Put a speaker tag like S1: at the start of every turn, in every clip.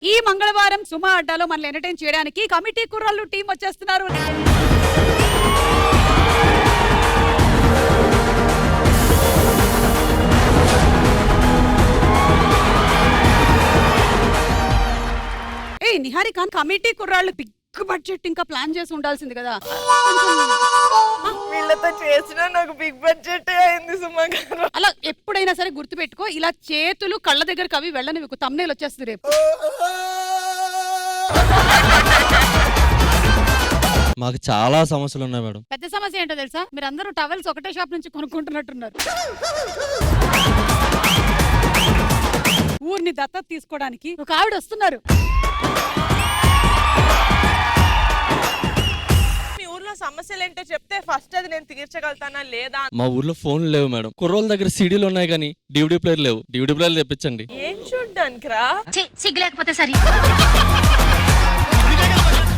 S1: ఈ మంగళవారం సుమా అడ్డాలో మనల్ని ఎంటర్టైన్ చేయడానికి కమిటీ కుర్రాళ్ళు టీం వచ్చేస్తున్నారు. ఏ నిహారిక, కమిటీ కుర్రాళ్ళు బిగ్ బడ్జెట్ ఇంకా ప్లాన్ చేసి ఉండాల్సింది కదా.
S2: వీళ్ళతో చేసినా నాకు బిగ్ బడ్జెట్ అయింది సుమా గారు.
S1: అలా ఎప్పుడైనా సరే గుర్తుపెట్టుకో, ఇలా చేతులు కళ్ళ దగ్గరకు అవి వెళ్ళని మీకు తమ్నేల్ వచ్చేస్తుంది రేపు.
S3: మాకు చాలా సమస్యలు ఉన్నాయి మేడం.
S1: పెద్ద సమస్య ఏంటో తెలుసా? మీరు అందరూ టవల్స్ ఒకటే షాప్ నుంచి కొనుక్కుంటున్నట్టున్నారు. ఊరిని దత్తత తీసుకోవడానికి ఒక ఆవిడ వస్తున్నారు.
S2: మీ ఊర్లో సమస్యలు ఏంటో చెప్తే ఫస్ట్ అది నేను తీర్చగలుగుతానా లేదా.
S3: మా ఊర్లో ఫోన్ లేవు మేడం. కుర్రోళ్ళ దగ్గర సీడీలు ఉన్నాయి కానీ DVD ప్లేయర్ లేవు. DVD ప్లేయర్ తెప్పించండి.
S2: ఏం చూడ్డానికి రా
S1: సిగ్గులేకపోతే సరే.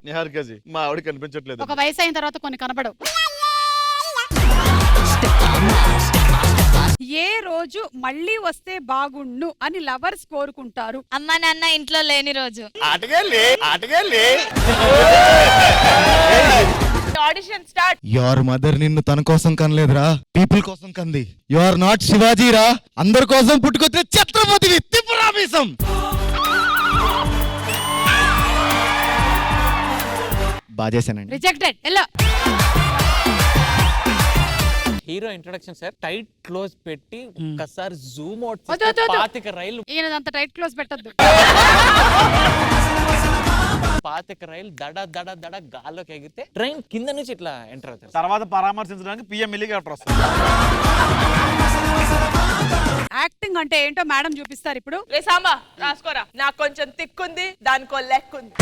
S4: నిహారికజీ మా ఆవిడ కనిపించట్లేదు.
S1: ఒక వయసు అయిన తర్వాత కొన్ని కనపడవు. ఏ రోజు మళ్ళీ వస్తే బాగుండు అని లవర్స్ కోరుకుంటారు?
S5: అమ్మా నాన్న ఇంట్లో లేని రోజు.
S4: ఆటగాళ్ళే
S2: ఆడిషన్ స్టార్ట్.
S6: యువర్ మదర్ నిన్ను తన కోసం కనలేదురా, పీపుల్ కోసం కంది. యు ఆర్ నాట్ శివాజీరా, అందరి కోసం పుట్టుకొచ్చే ఛత్రపతివి. తిప్పురామీసం. బాజేశానండి.
S1: Rejected. Yellow
S7: hero introduction sir tight close పెట్టి ఒక్కసారి జూమ్ అవుట్
S1: వద్దు, వద్దు, వద్దు.
S7: పాతిక రైలు
S1: ఈయనదంత టైట్ క్లోజ్ పెట్టద్దు.
S7: దడ దడ దడ గాల్లోకి ఎగిరితే ట్రైన్ కింద నుంచి ఇట్లా ఎంటర్ అవుతారు.
S4: తర్వాత పరామర్శించడానికి పిఎం హెలికాప్టర్ వస్తుంది.
S1: యాక్టింగ్ అంటే ఏంటో మేడం చూపిస్తారు ఇప్పుడు.
S2: రే సాంబా రాసుకోరా. నాకు కొంచెం తిక్కుంది, దానికో లెక్కుంది.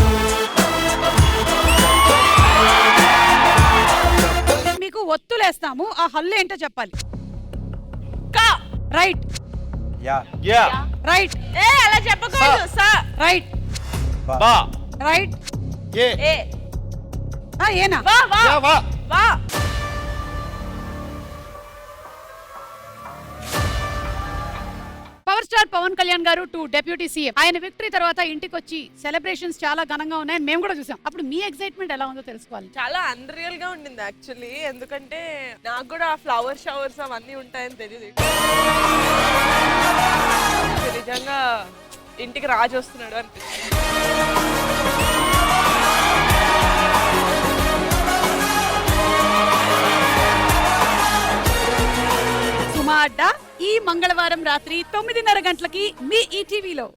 S1: మీకు ఒత్తులేస్తాము, ఆ హల్లు ఏంటో చెప్పాలి.
S2: కా
S1: రైట్
S4: యా
S1: రైట్
S2: ఏ అలా చెప్పకూడదు. సా
S1: రైట్
S4: బా
S1: రైట్.
S4: ఏ
S2: ఏ
S1: ఏనా?
S2: వా వా
S4: యా వా
S2: వా.
S1: పవర్ స్టార్ పవన్ కళ్యాణ్ గారు టు డెప్యూటీ సీఎం. ఆయన విక్టరీ తర్వాత ఇంటికి వచ్చి సెలబ్రేషన్స్ చాలా ఘనంగా ఉన్నాయని మేము కూడా చూసాం. అప్పుడు మీ ఎక్సైట్మెంట్ ఎలా ఉందో తెలుసుకోవాలి.
S2: చాలా అన్రియల్ గా ఉండింది యాక్చువల్లీ. ఎందుకంటే నాకు కూడా ఫ్లవర్ షవర్స్ అవన్నీ ఉంటాయని తెలియదు. నిజంగా ఇంటికి రాజు వస్తున్నాడు అనిపిస్తుంది.
S1: సుమా అడ్డా ఈ మంగళవారం రాత్రి 9:30 గంటలకి మీ ఈటీవీలో.